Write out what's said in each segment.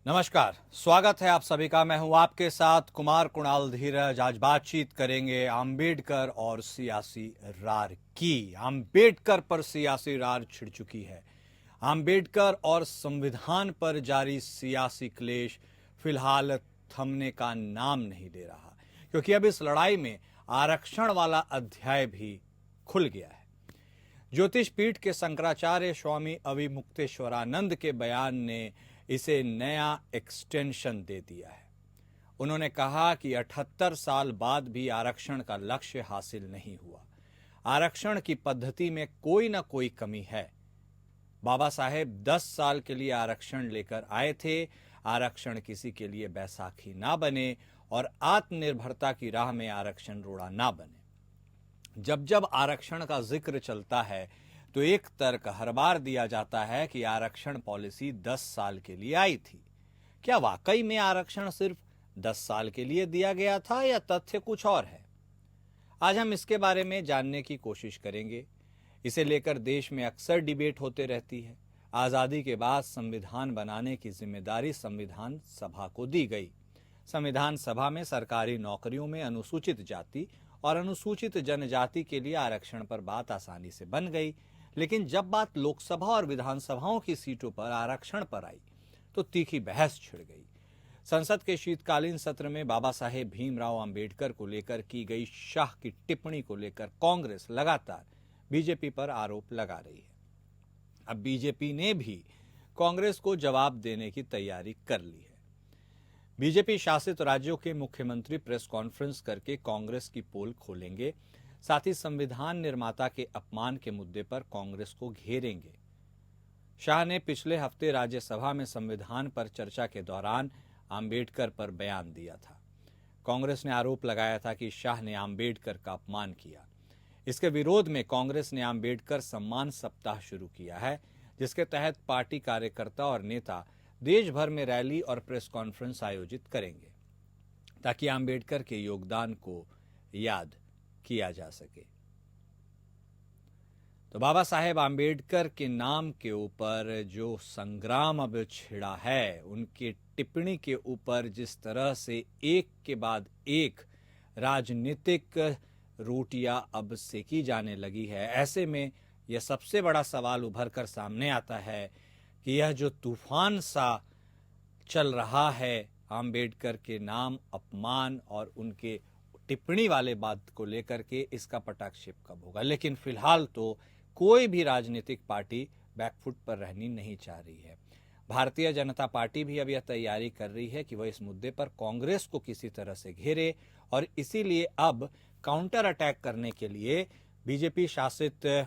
नमस्कार, स्वागत है आप सभी का। मैं हूं आपके साथ कुमार कुणाल धीरज। आज बातचीत करेंगे अंबेडकर और सियासी रार की। अंबेडकर पर सियासी रार छिड़ चुकी है। अंबेडकर और संविधान पर जारी सियासी क्लेश फिलहाल थमने का नाम नहीं ले रहा, क्योंकि अब इस लड़ाई में आरक्षण वाला अध्याय भी खुल गया है। ज्योतिष पीठ के शंकराचार्य स्वामी अविमुक्तेश्वरानंद के बयान ने इसे नया एक्सटेंशन दे दिया है। उन्होंने कहा कि 78 साल बाद भी आरक्षण का लक्ष्य हासिल नहीं हुआ। आरक्षण की पद्धति में कोई ना कोई कमी है। बाबा साहेब 10 साल के लिए आरक्षण लेकर आए थे। आरक्षण किसी के लिए बैसाखी ना बने और आत्मनिर्भरता की राह में आरक्षण रोड़ा ना बने। जब जब आरक्षण का जिक्र चलता है तो एक तर्क हर बार दिया जाता है कि आरक्षण पॉलिसी 10 साल के लिए आई थी। क्या वाकई में आरक्षण सिर्फ 10 साल के लिए दिया गया था या तथ्य कुछ और है? आज हम इसके बारे में जानने की कोशिश करेंगे। इसे लेकर देश में अक्सर डिबेट होते रहती है। आजादी के बाद संविधान बनाने की जिम्मेदारी संविधान सभा को दी गई। संविधान सभा में सरकारी नौकरियों में अनुसूचित जाति और अनुसूचित जनजाति के लिए आरक्षण पर बात आसानी से बन गई। लेकिन जब बात लोकसभा और विधानसभाओं की सीटों पर आरक्षण पर आई तो तीखी बहस छिड़ गई। संसद के शीतकालीन सत्र में बाबा साहेब भीमराव अंबेडकर को लेकर की गई शाह की टिप्पणी को लेकर कांग्रेस लगातार बीजेपी पर आरोप लगा रही है। अब बीजेपी ने भी कांग्रेस को जवाब देने की तैयारी कर ली है। बीजेपी शासित राज्यों के मुख्यमंत्री प्रेस कॉन्फ्रेंस करके कांग्रेस की पोल खोलेंगे। साथ ही संविधान निर्माता के अपमान के मुद्दे पर कांग्रेस को घेरेंगे। शाह ने पिछले हफ्ते राज्यसभा में संविधान पर चर्चा के दौरान अंबेडकर पर बयान दिया था। कांग्रेस ने आरोप लगाया था कि शाह ने अंबेडकर का अपमान किया। इसके विरोध में कांग्रेस ने अंबेडकर सम्मान सप्ताह शुरू किया है, जिसके तहत पार्टी कार्यकर्ता और नेता देश भर में रैली और प्रेस कॉन्फ्रेंस आयोजित करेंगे ताकि अंबेडकर के योगदान को याद किया जा सके। तो बाबा साहेब अंबेडकर के नाम के ऊपर जो संग्राम अब छिड़ा है, उनके टिप्पणी के ऊपर जिस तरह से एक के बाद एक राजनीतिक रोटियां अब सेकी जाने लगी है, ऐसे में यह सबसे बड़ा सवाल उभर कर सामने आता है कि यह जो तूफान सा चल रहा है अंबेडकर के नाम अपमान और उनके टिप्पणी वाले बात को लेकर के, इसका पटाक्षेप कब होगा। लेकिन फिलहाल तो कोई भी राजनीतिक पार्टी बैकफुट पर रहनी नहीं चाह रही है। भारतीय जनता पार्टी भी अब यह तैयारी कर रही है कि वह इस मुद्दे पर कांग्रेस को किसी तरह से घेरे, और इसीलिए अब काउंटर अटैक करने के लिए बीजेपी शासित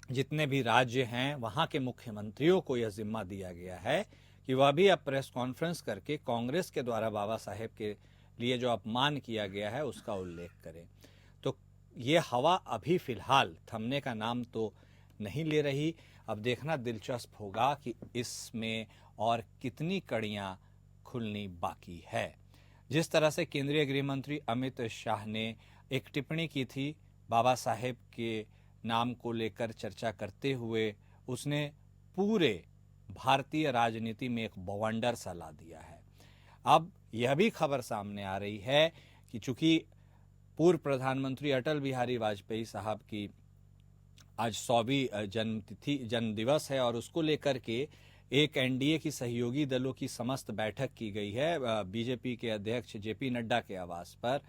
जितने भी राज्य हैं वहां के मुख्यमंत्रियों को यह जिम्मा दिया गया है कि वह भी अब प्रेस कॉन्फ्रेंस करके कांग्रेस के द्वारा बाबा साहेब के लिए जो अपमान किया गया है उसका उल्लेख करें। तो ये हवा अभी फिलहाल थमने का नाम तो नहीं ले रही। अब देखना दिलचस्प होगा कि इसमें और कितनी कड़ियां खुलनी बाकी है। जिस तरह से केंद्रीय गृह मंत्री अमित शाह ने एक टिप्पणी की थी बाबा साहेब के नाम को लेकर चर्चा करते हुए, उसने पूरे भारतीय राजनीति में एक बवंडर सा ला दिया है। अब यह भी खबर सामने आ रही है कि चूंकि पूर्व प्रधानमंत्री अटल बिहारी वाजपेयी साहब की आज 100वीं जन्म दिवस है और उसको लेकर के एक एनडीए की सहयोगी दलों की समस्त बैठक की गई है बीजेपी के अध्यक्ष जेपी नड्डा के आवास पर।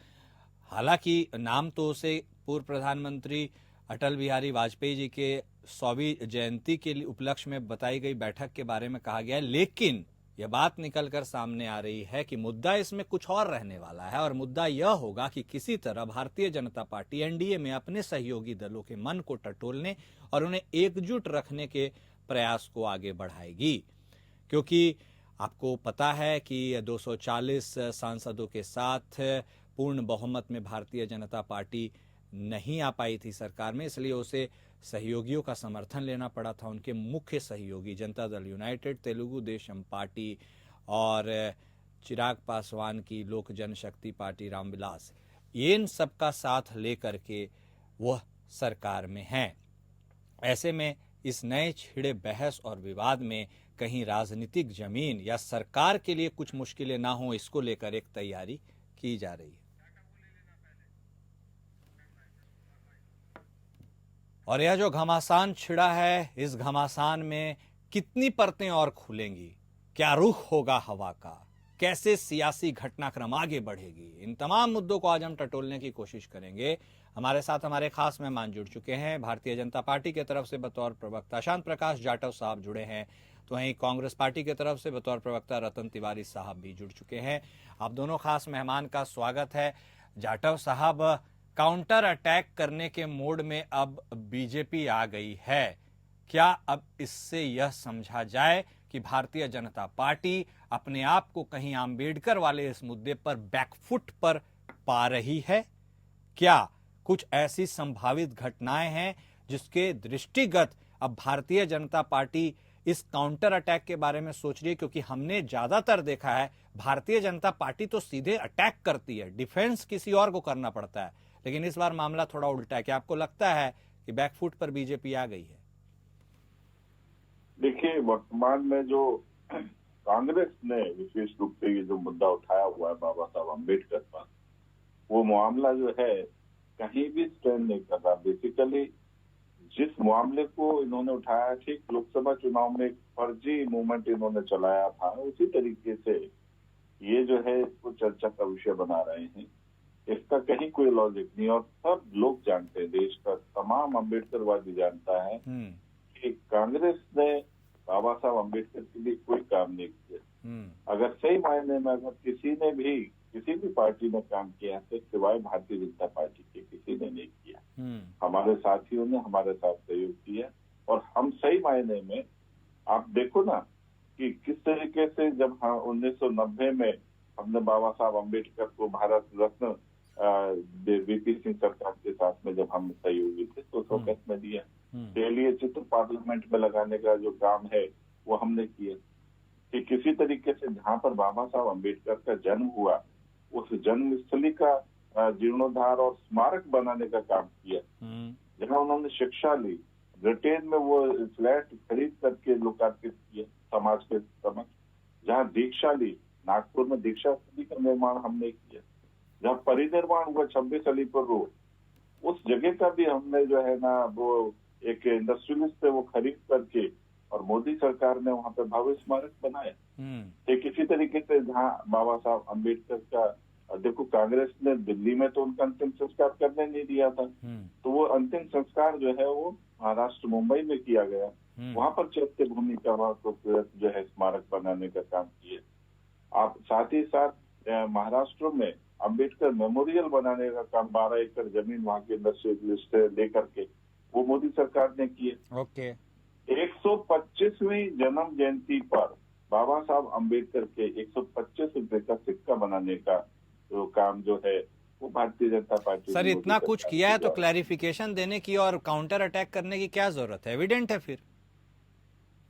हालांकि नाम तो उसे पूर्व प्रधानमंत्री अटल बिहारी वाजपेयी जी के 100वीं जयंती के उपलक्ष्य में बताई गई बैठक के बारे में कहा गया है, लेकिन यह बात निकलकर सामने आ रही है कि मुद्दा इसमें कुछ और रहने वाला है। और मुद्दा यह होगा कि किसी तरह भारतीय जनता पार्टी एनडीए में अपने सहयोगी दलों के मन को टटोलने और उन्हें एकजुट रखने के प्रयास को आगे बढ़ाएगी। क्योंकि आपको पता है कि 240 सांसदों के साथ पूर्ण बहुमत में भारतीय जनता पार्टी नहीं आ पाई थी सरकार में, इसलिए उसे सहयोगियों का समर्थन लेना पड़ा था। उनके मुख्य सहयोगी जनता दल यूनाइटेड, तेलुगु देशम पार्टी और चिराग पासवान की लोक जनशक्ति पार्टी रामविलास, इन सबका साथ लेकर के वह सरकार में हैं। ऐसे में इस नए छिड़े बहस और विवाद में कहीं राजनीतिक जमीन या सरकार के लिए कुछ मुश्किलें ना हो, इसको लेकर एक तैयारी की जा रही है। और यह जो घमासान छिड़ा है, इस घमासान में कितनी परतें और खुलेंगी, क्या रुख होगा हवा का, कैसे सियासी घटनाक्रम आगे बढ़ेगी, इन तमाम मुद्दों को आज हम टटोलने की कोशिश करेंगे। हमारे साथ हमारे खास मेहमान जुड़ चुके हैं। भारतीय जनता पार्टी के तरफ से बतौर प्रवक्ता शांत प्रकाश जाटव साहब जुड़े हैं, तो वहीं कांग्रेस पार्टी के तरफ से बतौर प्रवक्ता रतन तिवारी साहब भी जुड़ चुके हैं। आप दोनों खास मेहमान का स्वागत है। जाटव साहब, काउंटर अटैक करने के मोड में अब बीजेपी आ गई है। क्या अब इससे यह समझा जाए कि भारतीय जनता पार्टी अपने आप को कहीं आंबेडकर वाले इस मुद्दे पर बैकफुट पर पा रही है? क्या कुछ ऐसी संभावित घटनाएं हैं जिसके दृष्टिगत अब भारतीय जनता पार्टी इस काउंटर अटैक के बारे में सोच रही है? क्योंकि हमने ज्यादातर देखा है भारतीय जनता पार्टी तो सीधे अटैक करती है, डिफेंस किसी और को करना पड़ता है, लेकिन इस बार मामला थोड़ा उल्टा है। क्या आपको लगता है कि बैकफुट पर बीजेपी आ गई है? देखिए, वर्तमान में जो कांग्रेस ने विशेष रूप से ये जो मुद्दा उठाया हुआ है बाबा साहब अम्बेडकर पर, वो मामला जो है कहीं भी स्टैंड नहीं कर रहा। बेसिकली जिस मामले को इन्होंने उठाया, ठीक लोकसभा चुनाव में एक फर्जी मूवमेंट इन्होंने चलाया था, उसी तरीके से ये जो है इसको चर्चा का विषय बना रहे हैं। इसका कहीं कोई लॉजिक नहीं, और सब लोग जानते हैं, देश का तमाम अम्बेडकरवादी जानता है कि कांग्रेस ने बाबा साहब अम्बेडकर के लिए कोई काम नहीं किया। अगर सही मायने में अगर किसी भी पार्टी ने काम किया तो सिवाय भारतीय जनता पार्टी के किसी ने नहीं किया। हमारे साथियों ने हमारे साथ सहयोग किया, और हम सही मायने में, आप देखो ना कि किस तरीके से जब 1990 में हमने बाबा साहब अम्बेडकर को भारत रत्न वीपी सिंह सरकार के साथ में जब हम सहयोगी थे तो उस वक्त में दिया। लिए चित्र पार्लियामेंट में लगाने का जो काम है वो हमने किया कि किसी तरीके से जहां पर बाबा साहब अम्बेडकर का जन्म हुआ उस जन्मस्थली का जीर्णोद्धार और स्मारक बनाने का काम किया। जहां उन्होंने शिक्षा ली, ब्रिटेन में वो फ्लैट खरीद करके लोकार्पित किया समाज के समक्ष। जहां दीक्षा ली, नागपुर में दीक्षा स्थली का निर्माण हमने किया। जहां परिनिर्वाण हुआ 26 अलीपुर रोड, उस जगह का भी हमने जो है ना वो एक इंडस्ट्रियलिस्ट पे वो खरीद करके, और मोदी सरकार ने वहां पे भव्य स्मारक बनाया। एक इसी तरीके से जहाँ बाबा साहब अम्बेडकर का, देखो कांग्रेस ने दिल्ली में तो उनका अंतिम संस्कार करने नहीं दिया था, तो वो अंतिम संस्कार जो है वो महाराष्ट्र मुंबई में किया गया। वहां पर चैत्य भूमि का जो है स्मारक बनाने का काम किया। आप साथ ही साथ महाराष्ट्र में अम्बेडकर मेमोरियल बनाने का काम 12 एकड़ जमीन वहां के इंडस्ट्रियलिस्ट लेकर के वो मोदी सरकार ने किए। ओके। 125वीं जन्म जयंती पर बाबा साहब अम्बेडकर के 125 रुपए का सिक्का बनाने का जो काम जो है वो भारतीय जनता पार्टी। सर, इतना कुछ किया है तो क्लैरिफिकेशन देने की और काउंटर अटैक करने की क्या जरूरत है? एविडेंट है फिर।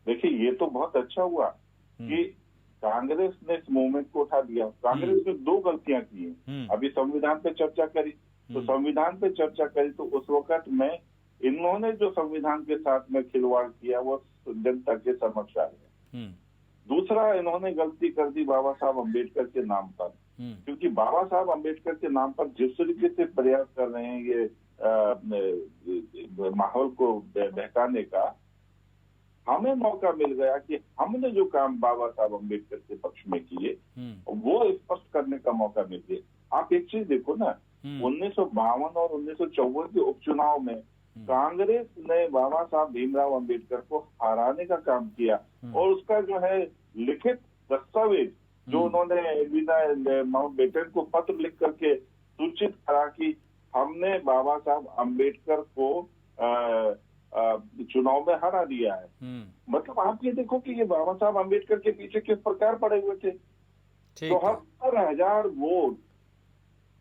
देखिए, ये तो बहुत अच्छा हुआ कि कांग्रेस ने इस मूवमेंट को उठा दिया। कांग्रेस ने दो गलतियां की हैं। अभी संविधान पे चर्चा करी, तो संविधान पे चर्चा करी तो उस वक्त में इन्होंने जो संविधान के साथ में खिलवाड़ किया वो जनता के समक्ष आ गया। दूसरा, इन्होंने गलती कर दी बाबा साहब अम्बेडकर के नाम पर, क्योंकि बाबा साहब अम्बेडकर के नाम पर जिस तरीके से प्रयास कर रहे हैं ये माहौल को बहकाने का, हमें मौका मिल गया कि हमने जो काम बाबा साहब अम्बेडकर के पक्ष में किए वो स्पष्ट करने का मौका मिल गया। आप एक चीज देखो ना, 1952 और 1954 के उपचुनाव में कांग्रेस ने बाबा साहब भीमराव अम्बेडकर को हराने का काम किया, और उसका जो है लिखित दस्तावेज जो उन्होंने माउंटबेटन को पत्र लिख करके सूचित करा कि हमने बाबा साहब अम्बेडकर को चुनाव में हरा दिया है। मतलब आप ये देखो कि ये बाबा साहब अम्बेडकर के पीछे किस प्रकार पड़े हुए थे। 74,000 वोट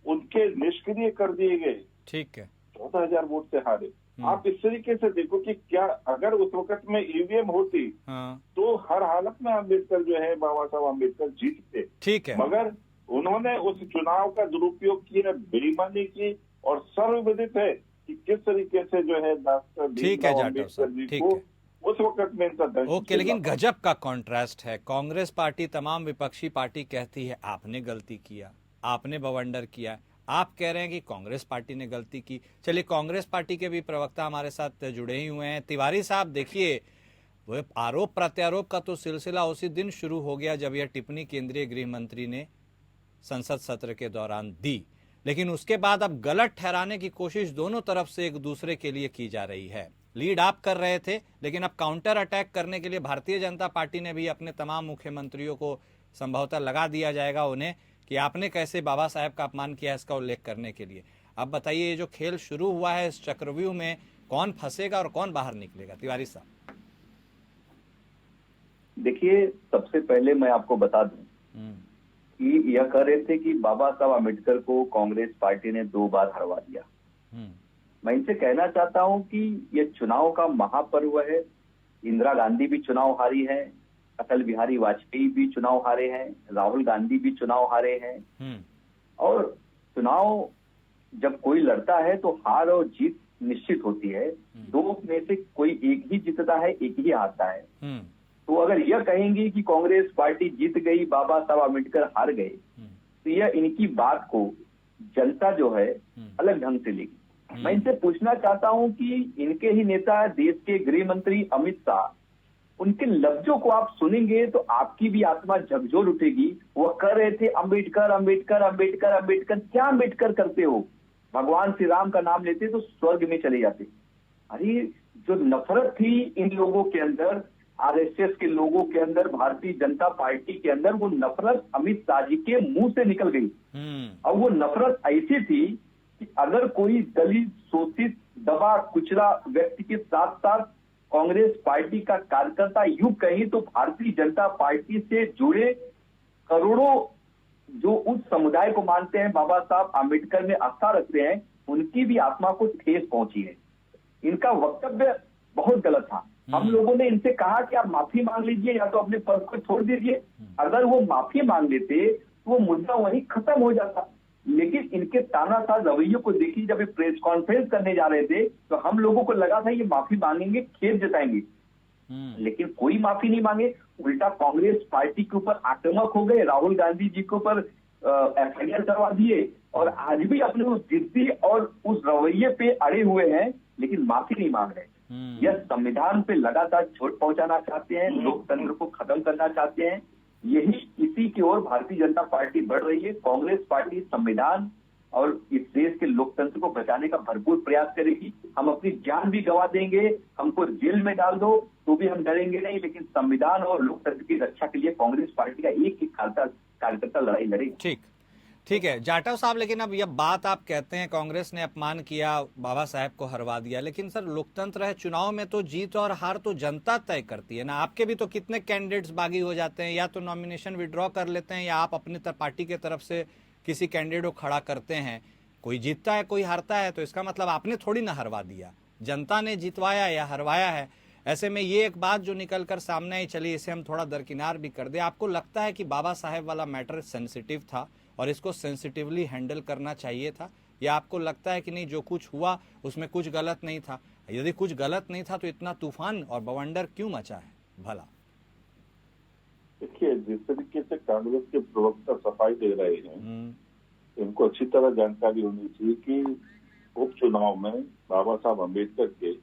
उनके निष्क्रिय कर दिए गए। ठीक है, 14,000 वोट से हारे। आप इस तरीके से देखो कि क्या अगर उस वक्त में ईवीएम होती तो हर हालत में अम्बेडकर जो है बाबा साहब अम्बेडकर जीतते। ठीक है, मगर उन्होंने उस चुनाव का दुरुपयोग किया, बेईमानी की, और सर्वविदित है कि किस तरीके से जो है डॉक्टर ठीक है जाटव साहब, ठीक है। उस वक्त में इनका दर्द ओके, लेकिन गजब का कॉन्ट्रास्ट है। कांग्रेस पार्टी तमाम विपक्षी पार्टी कहती है आपने गलती किया, आपने बवंडर किया। आप कह रहे हैं कि कांग्रेस पार्टी ने गलती की। चलिए, कांग्रेस पार्टी के भी प्रवक्ता हमारे साथ जुड़े ही हुए हैं। तिवारी साहब, देखिए, वो आरोप प्रत्यारोप का तो सिलसिला उसी दिन शुरू हो गया जब यह टिप्पणी केंद्रीय गृह मंत्री ने संसद सत्र के दौरान दी, लेकिन उसके बाद अब गलत ठहराने की कोशिश दोनों तरफ से एक दूसरे के लिए की जा रही है। लीड आप कर रहे थे, लेकिन अब काउंटर अटैक करने के लिए भारतीय जनता पार्टी ने भी अपने तमाम मुख्यमंत्रियों को संभवतः लगा दिया जाएगा उन्हें कि आपने कैसे बाबा साहेब का अपमान किया, इसका उल्लेख करने के लिए। अब बताइए, ये जो खेल शुरू हुआ है इस चक्रव्यूह में कौन फंसेगा और कौन बाहर निकलेगा? तिवारी साहब, देखिए, सबसे पहले मैं आपको बता दूं कि यह कह रहे थे कि बाबा साहब अम्बेडकर को कांग्रेस पार्टी ने 2 बार हरवा दिया। मैं इनसे कहना चाहता हूं कि यह चुनाव का महापर्व है। इंदिरा गांधी भी चुनाव हारी है, अटल बिहारी वाजपेयी भी चुनाव हारे हैं, राहुल गांधी भी चुनाव हारे हैं। और चुनाव जब कोई लड़ता है तो हार और जीत निश्चित होती है। 2 में से कोई एक ही जीतता है, एक ही हारता है। तो अगर यह कहेंगे कि कांग्रेस पार्टी जीत गई, बाबा साहब अम्बेडकर हार गए, तो यह इनकी बात को जनता जो है अलग ढंग से लेगी। मैं इनसे पूछना चाहता हूं कि इनके ही नेता, देश के गृह मंत्री अमित शाह, उनके लफ्जों को आप सुनेंगे तो आपकी भी आत्मा झकझोर उठेगी। वो कह रहे थे अम्बेडकर अम्बेडकर अम्बेडकर अम्बेडकर। क्या अम्बेडकर करते हो? भगवान श्री राम का नाम लेते तो स्वर्ग में चले जाते। अरे, जो नफरत थी इन लोगों के अंदर, आरएसएस के लोगों के अंदर, भारतीय जनता पार्टी के अंदर, वो नफरत अमित शाह जी के मुंह से निकल गई। और वो नफरत ऐसी थी कि अगर कोई दलित, शोषित, दबा कुचला व्यक्ति के साथ साथ कांग्रेस पार्टी का कार्यकर्ता यूं कहीं तो भारतीय जनता पार्टी से जुड़े करोड़ों जो उस समुदाय को मानते हैं, बाबा साहब आम्बेडकर में आस्था रखते हैं, उनकी भी आत्मा को ठेस पहुंची है। इनका वक्तव्य बहुत गलत था। हम लोगों ने इनसे कहा कि आप माफी मांग लीजिए या तो अपने पद को छोड़ दीजिए। अगर वो माफी मांग लेते तो वो मुद्दा वहीं खत्म हो जाता। लेकिन इनके तानाशाह रवैये को देखिए, जब ये प्रेस कॉन्फ्रेंस करने जा रहे थे तो हम लोगों को लगा था ये माफी मांगेंगे, खेद जताएंगे, लेकिन कोई माफी नहीं मांगे। उल्टा कांग्रेस पार्टी के ऊपर आक्रामक हो गए, राहुल गांधी जी के ऊपर एफआईआर करवा दिए और आज भी अपने उस जिद्दी और उस रवैये पे अड़े हुए हैं, लेकिन माफी नहीं मांग रहे। यह संविधान पे लगातार चोट पहुंचाना चाहते हैं, लोकतंत्र को खत्म करना चाहते हैं। यही इसी की ओर भारतीय जनता पार्टी बढ़ रही है। कांग्रेस पार्टी संविधान और इस देश के लोकतंत्र को बचाने का भरपूर प्रयास करेगी। हम अपनी जान भी गंवा देंगे, हमको जेल में डाल दो तो भी हम डरेंगे नहीं, लेकिन संविधान और लोकतंत्र की रक्षा के लिए कांग्रेस पार्टी का एक ही कार्यकर्ता लड़ाई लड़ेगा। ठीक है जाटव साहब, लेकिन अब यह बात आप कहते हैं कांग्रेस ने अपमान किया, बाबा साहेब को हरवा दिया, लेकिन सर लोकतंत्र है, चुनाव में तो जीत और हार तो जनता तय करती है ना। आपके भी तो कितने कैंडिडेट्स बागी हो जाते हैं, या तो नॉमिनेशन विड्रॉ कर लेते हैं या आप अपनी पार्टी की तरफ से किसी कैंडिडेट को खड़ा करते हैं। कोई जीतता है, कोई हारता है, तो इसका मतलब आपने थोड़ी ना हरवा दिया, जनता ने जितवाया या हरवाया है। ऐसे में ये एक बात जो निकल कर सामने आई, चलिए इसे हम थोड़ा दरकिनार भी कर दे। आपको लगता है कि बाबा साहेब वाला मैटर सेंसिटिव था और इसको सेंसिटिवली हैंडल करना चाहिए था, या आपको लगता है कि नहीं, जो कुछ हुआ उसमें कुछ गलत नहीं था? यदि कुछ गलत नहीं था तो इतना तूफान और बवंडर क्यों मचा है भला? देखिए, जिस तरीके से कांग्रेस के प्रवक्ता सफाई दे रहे हैं, इनको अच्छी तरह जानकारी होनी चाहिए कि उपचुनाव में बाबा साहब अम्बेडकर के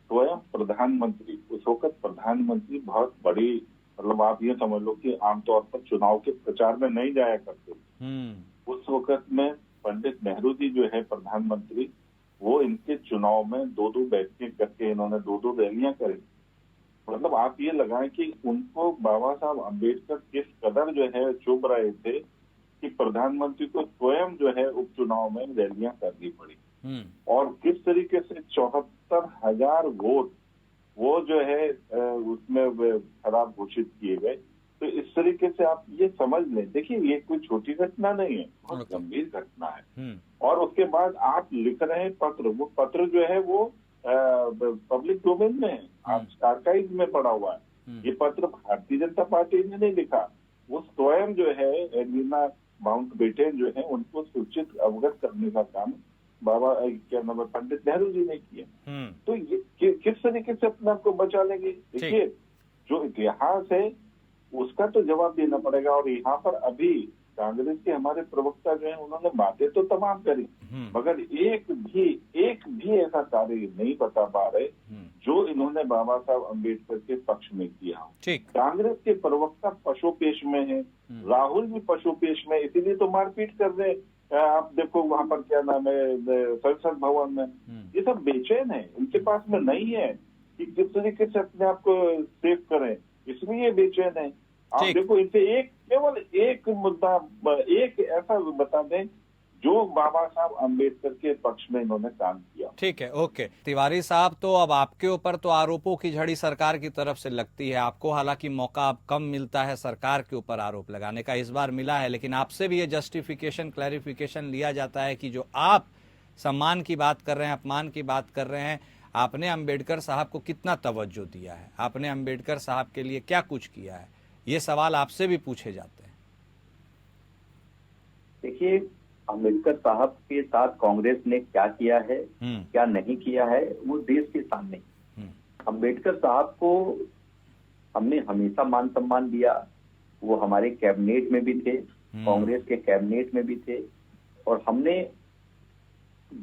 स्वयं प्रधानमंत्री, उस वक्त प्रधानमंत्री बहुत बड़ी, मतलब आप ये समझ लो कि आमतौर पर चुनाव के प्रचार में नहीं जाया करते। उस वक्त में पंडित नेहरू जी जो है प्रधानमंत्री, वो इनके चुनाव में 2-2 बैठकें करके इन्होंने 2-2 रैलियां करी। मतलब आप ये लगाएं कि उनको बाबा साहब अम्बेडकर किस कदर जो है चुभ रहे थे कि प्रधानमंत्री को स्वयं जो है उपचुनाव में रैलियां करनी पड़ी। और किस तरीके से 74,000 वोट वो जो है उसमें खराब घोषित किए गए। तो इस तरीके से आप ये समझ लें, देखिए ये कोई छोटी घटना नहीं है, बहुत गंभीर घटना है। और उसके बाद आप लिख रहे हैं पत्र, वो पत्र जो है वो पब्लिक डोमेन में है, आप आर्काइव में पड़ा हुआ है। ये पत्र भारतीय जनता पार्टी ने नहीं लिखा, वो स्वयं जो है एडवीना माउंटबेटन जो है उनको सूचित अवगत करने का काम बाबा क्या नाम है पंडित नेहरू जी ने किया। तो ये किस तरीके से अपने आप को बचा लेंगे? देखिए, जो इतिहास है उसका तो जवाब देना पड़ेगा। और यहाँ पर अभी कांग्रेस के हमारे प्रवक्ता जो है उन्होंने बातें तो तमाम करी, मगर एक भी ऐसा कार्य नहीं बता पा रहे जो इन्होंने बाबा साहब अम्बेडकर के पक्ष में किया। कांग्रेस के प्रवक्ता पशुपेश में है, राहुल भी पशुपेश में, इसीलिए तो मारपीट कर रहे हैं। आप देखो वहां पर क्या नाम है, संसद भवन में, ये सब बेचैन है, इनके पास में नहीं है कि किस तरीके से अपने आप को सेव करें, इसलिए ये बेचैन है। आप देखो, इनसे केवल एक मुद्दा, एक ऐसा बता दें जो बाबा साहब अम्बेडकर के पक्ष में इन्होंने काम किया। ठीक है, ओके तिवारी साहब, तो अब आपके ऊपर तो आरोपों की झड़ी सरकार की तरफ से लगती है। आपको हालांकि मौका अब कम मिलता है सरकार के ऊपर आरोप लगाने का, इस बार मिला है, लेकिन आपसे भी ये जस्टिफिकेशन, क्लैरिफिकेशन लिया जाता है कि जो आप सम्मान की बात कर रहे हैं, अपमान की बात कर रहे हैं, आपने अम्बेडकर साहब को कितना तवज्जो दिया है, आपने अम्बेडकर साहब के लिए क्या कुछ किया है, ये सवाल आपसे भी पूछे जाते हैं। देखिए, अम्बेडकर साहब के साथ कांग्रेस ने क्या किया है, क्या नहीं किया है, वो देश के सामने। अम्बेडकर साहब को हमने हमेशा मान सम्मान दिया, वो हमारे कैबिनेट में भी थे, कांग्रेस के कैबिनेट में भी थे, और हमने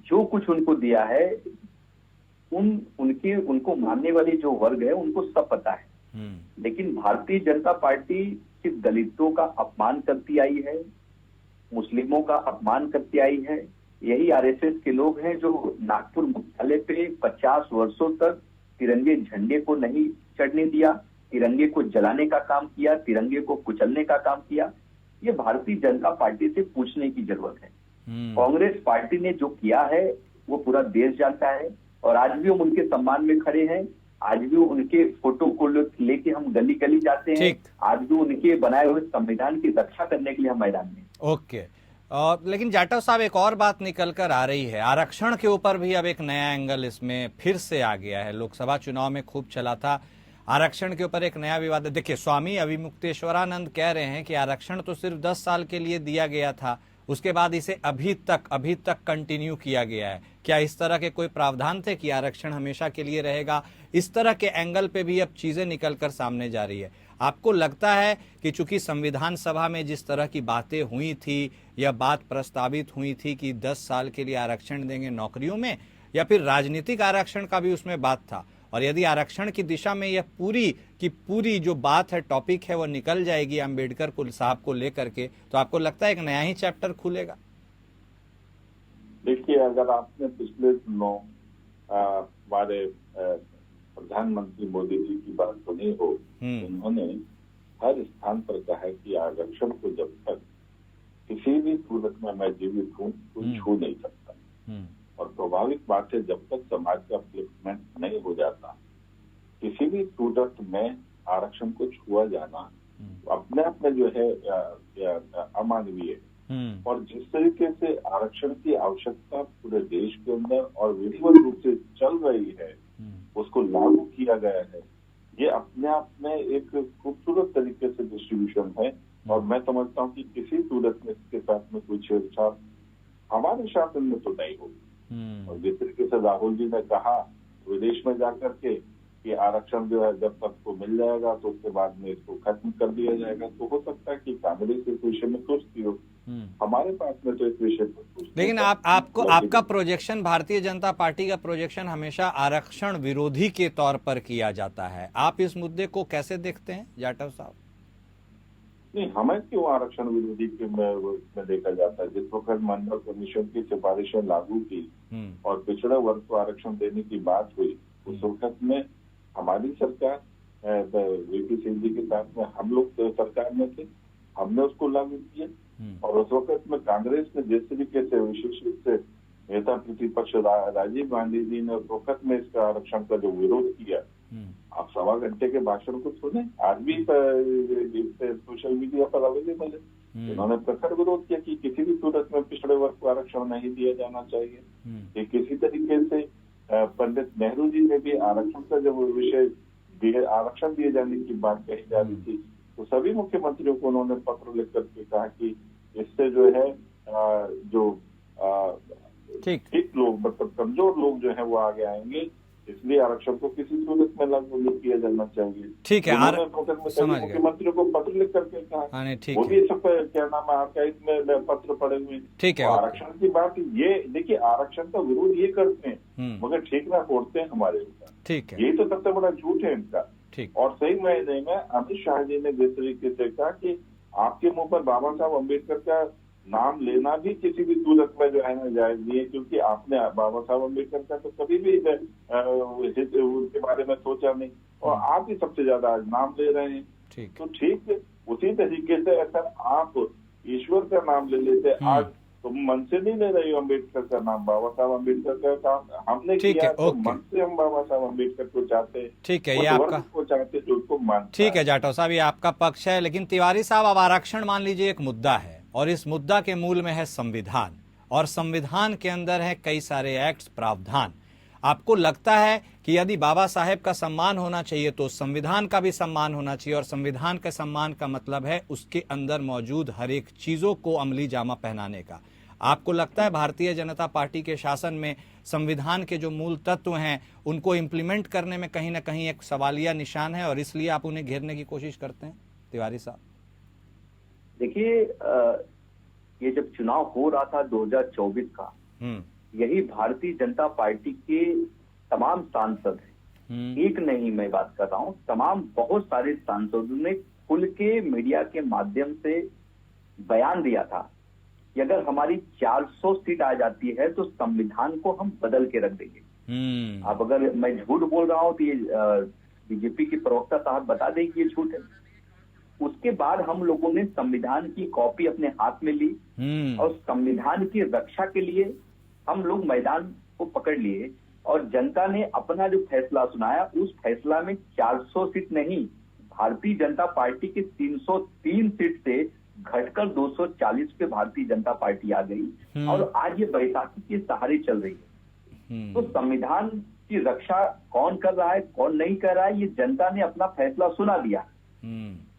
जो कुछ उनको दिया है, उनको मानने वाली जो वर्ग है उनको सब पता है। लेकिन भारतीय जनता पार्टी सिर्फ दलितों का अपमान करती आई है, मुस्लिमों का अपमान करती आई है। यही आरएसएस के लोग हैं जो नागपुर मुख्यालय पे 50 वर्षों तक तिरंगे झंडे को नहीं चढ़ने दिया, तिरंगे को जलाने का काम किया, तिरंगे को कुचलने का काम किया। ये भारतीय जनता पार्टी से पूछने की जरूरत है। कांग्रेस पार्टी ने जो किया है वो पूरा देश जानता है, और आज भी हम उनके सम्मान में खड़े हैं। आज भी उनके फोटो को लेके हम गली गली जाते हैं। आज भी उनके बनाए हुए संविधान की रक्षा करने के लिए हम मैदान में। ओके, लेकिन जाटव साहब, एक और बात निकल कर आ रही है, आरक्षण के ऊपर भी अब एक नया एंगल इसमें फिर से आ गया है। लोकसभा चुनाव में खूब चला था, आरक्षण के ऊपर एक नया विवाद है। देखिए, स्वामी अभिमुक्तेश्वरानंद कह रहे हैं कि आरक्षण तो सिर्फ 10 साल के लिए दिया गया था, उसके बाद इसे अभी तक कंटिन्यू किया गया है। क्या इस तरह के कोई प्रावधान थे कि आरक्षण हमेशा के लिए रहेगा? इस तरह के एंगल पे भी अब चीजें निकलकर सामने जा रही है। आपको लगता है कि चूंकि संविधान सभा में जिस तरह की बातें हुई थी या बात प्रस्तावित हुई थी कि 10 साल के लिए आरक्षण देंगे नौकरियों में, या फिर राजनीतिक आरक्षण का भी उसमें बात था, और यदि आरक्षण की दिशा में यह पूरी जो बात है, टॉपिक है, वो निकल जाएगी अम्बेडकर को साहब को लेकर के, तो आपको लगता है एक नया ही चैप्टर खुलेगा? देखिए, अगर आपने पिछले दिनों हमारे प्रधानमंत्री मोदी जी की बात सुनी हो, उन्होंने हर स्थान पर कहा है कि आरक्षण को जब तक किसी भी सूरत में मैं जीवित हूँ तो छू नहीं सकता। और स्वाभाविक बात है, जब तक समाज का फ्लिपमेंट नहीं हो जाता, किसी भी सूरत में आरक्षण को छुआ जाना अपने आप में जो है अमानवीय है। और जिस तरीके से आरक्षण की आवश्यकता पूरे देश के अंदर और विधिवत रूप से चल रही है, उसको लागू किया गया है, ये अपने आप में एक खूबसूरत तरीके से डिस्ट्रीब्यूशन है। और मैं समझता हूँ कि किसी सूरत में इसके साथ में कोई छेड़छाड़ हमारे शासन में तो नहीं होगी। और जिस तरीके से राहुल जी ने कहा विदेश में जाकर के कि आरक्षण जो है जब तक को मिल जाएगा तो उसके बाद में इसको खत्म कर दिया जाएगा, तो हो सकता है कि कांग्रेस इस विषय में सोचती हो, हमारे पास में तो इस विषय पर। लेकिन आपका प्रोजेक्शन, भारतीय जनता पार्टी का प्रोजेक्शन हमेशा आरक्षण विरोधी के तौर पर किया जाता है। आप इस मुद्दे को कैसे देखते हैं जाटव साहब? नहीं, हमें क्यों आरक्षण विरोधी में देखा जाता है? जिस वक्त मंडल कमीशन की सिफारिशें लागू की और पिछड़े वर्ग को आरक्षण देने की बात हुई, उस वक्त में हमारी सरकार वीपी सिंह जी के साथ में हम लोग सरकार में थे, हमने उसको लागू किया। और उस वक्त में कांग्रेस ने जिस तरीके से विशेष रूप से नेता प्रतिपक्ष राजीव गांधी जी ने उस वक्त में इसका आरक्षण का जो विरोध किया, आप 1.25 घंटे के भाषण को सुने, आज भी सोशल मीडिया पर अवेलेबल है। इन्होंने प्रखर विरोध किया कि किसी भी सूरत में पिछड़े वर्ग को आरक्षण नहीं दिया जाना चाहिए। कि किसी तरीके से पंडित नेहरू जी ने भी आरक्षण का जब विषय आरक्षण दिए जाने की बात कही जा रही थी, तो सभी मुख्यमंत्रियों को उन्होंने पत्र लिख करके कहा कि इससे जो है जो ठीक लोग, मतलब कमजोर लोग जो है वो आगे आएंगे इसलिए आरक्षण को किसी सूरत में लागू नहीं किया जाना चाहिए। ठीक है, उन्होंने नोटिस में समझ गए। मुख्यमंत्री को पत्र लिख करके कहा। हाँ, नहीं, ठीक वो है, भी सब क्या नाम है आर्काइव में पत्र पड़े हुए हैं। ठीक है, तो ओके। आरक्षण की बात ये देखिए, आरक्षण का विरोध ये करते हैं मगर ठीक ना फोड़ते हैं हमारे ऊपर। ठीक है, यही तो सबसे बड़ा झूठ है इनका। ठीक। और सही मायने में अमित शाह जी ने जिस तरीके से कहा कि आपके मुंह पर बाबा साहब अम्बेडकर का नाम लेना भी किसी भी सूरत में जो है ना जायज नहीं है, क्योंकि आपने बाबा साहब अम्बेडकर का तो कभी भी उनके बारे में सोचा नहीं और आप ही सबसे ज्यादा आज नाम ले रहे हैं। ठीक। तो ठीक है, उसी तरीके से अगर आप ईश्वर का नाम ले लेते, आज तुम मन से नहीं ले रहे हो अम्बेडकर का नाम, बाबा साहब अम्बेडकर का काम हमने किया तो मन से हम बाबा साहब अम्बेडकर को चाहते हैं। ठीक है, ये आपका को चाहते जो उसको मानता है। ठीक है जाटव साहब, ये आपका पक्ष है, लेकिन तिवारी साहब अब आरक्षण मान लीजिए एक मुद्दा है और इस मुद्दा के मूल में है संविधान, और संविधान के अंदर है कई सारे एक्ट्स, प्रावधान। आपको लगता है कि यदि बाबा साहेब का सम्मान होना चाहिए तो संविधान का भी सम्मान होना चाहिए, और संविधान के सम्मान का मतलब है उसके अंदर मौजूद हर एक चीजों को अमली जामा पहनाने का। आपको लगता है भारतीय जनता पार्टी के शासन में संविधान के जो मूल तत्व हैं उनको इम्प्लीमेंट करने में कहीं ना कहीं एक सवालिया निशान है और इसलिए आप उन्हें घेरने की कोशिश करते हैं तिवारी साहब? देखिए, ये जब चुनाव हो रहा था 2024 का, यही भारतीय जनता पार्टी के तमाम सांसद हैं, एक नहीं मैं बात कर रहा हूं, तमाम बहुत सारे सांसदों ने खुल के मीडिया के माध्यम से बयान दिया था कि अगर हमारी 400 सीट आ जाती है तो संविधान को हम बदल के रख देंगे। अब अगर मैं झूठ बोल रहा हूं तो ये बीजेपी के प्रवक्ता साहब बता दें कि ये झूठ है। उसके बाद हम लोगों ने संविधान की कॉपी अपने हाथ में ली और संविधान की रक्षा के लिए हम लोग मैदान को पकड़ लिए और जनता ने अपना जो फैसला सुनाया, उस फैसला में 400 सीट नहीं, भारतीय जनता पार्टी के 303 सीट से घटकर 240 पे भारतीय जनता पार्टी आ गई और आज ये बैसाखी के सहारे चल रही है। तो संविधान की रक्षा कौन कर रहा है, कौन नहीं कर रहा है, ये जनता ने अपना फैसला सुना दिया।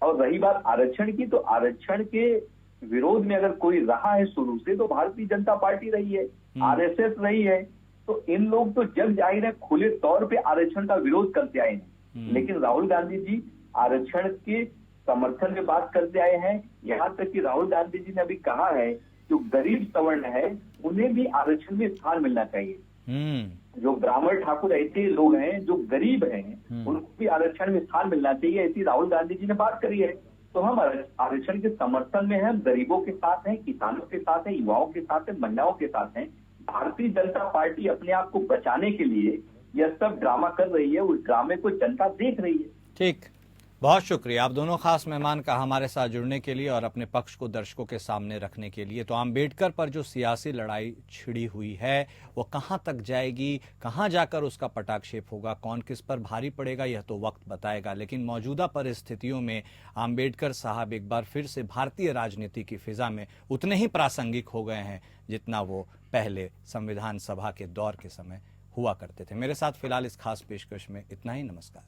और रही बात आरक्षण की, तो आरक्षण के विरोध में अगर कोई रहा है शुरू से तो भारतीय जनता पार्टी रही है, आरएसएस रही है। तो इन लोग तो जग जाहिर है खुले तौर पे आरक्षण का विरोध करते आए हैं, लेकिन राहुल गांधी जी आरक्षण के समर्थन में बात करते आए हैं। यहाँ तक कि राहुल गांधी जी ने अभी कहा है जो गरीब सवर्ण है उन्हें भी आरक्षण में स्थान मिलना चाहिए। जो ब्राह्मण ठाकुर ऐसे लोग हैं जो गरीब हैं उनको भी आरक्षण में स्थान मिलना चाहिए, ऐसी राहुल गांधी जी ने बात करी है। तो हम आरक्षण के समर्थन में हैं, गरीबों के साथ हैं, किसानों के साथ हैं, युवाओं के साथ हैं, महिलाओं के साथ हैं। भारतीय जनता पार्टी अपने आप को बचाने के लिए यह सब ड्रामा कर रही है, उस ड्रामे को जनता देख रही है। ठीक, बहुत शुक्रिया आप दोनों खास मेहमान का हमारे साथ जुड़ने के लिए और अपने पक्ष को दर्शकों के सामने रखने के लिए। तो अम्बेडकर पर जो सियासी लड़ाई छिड़ी हुई है वो कहां तक जाएगी, कहां जाकर उसका पटाक्षेप होगा, कौन किस पर भारी पड़ेगा, यह तो वक्त बताएगा। लेकिन मौजूदा परिस्थितियों में अम्बेडकर साहब एक बार फिर से भारतीय राजनीति की फिजा में उतने ही प्रासंगिक हो गए हैं जितना वो पहले संविधान सभा के दौर के समय हुआ करते थे। मेरे साथ फिलहाल इस खास पेशकश में इतना ही। नमस्कार।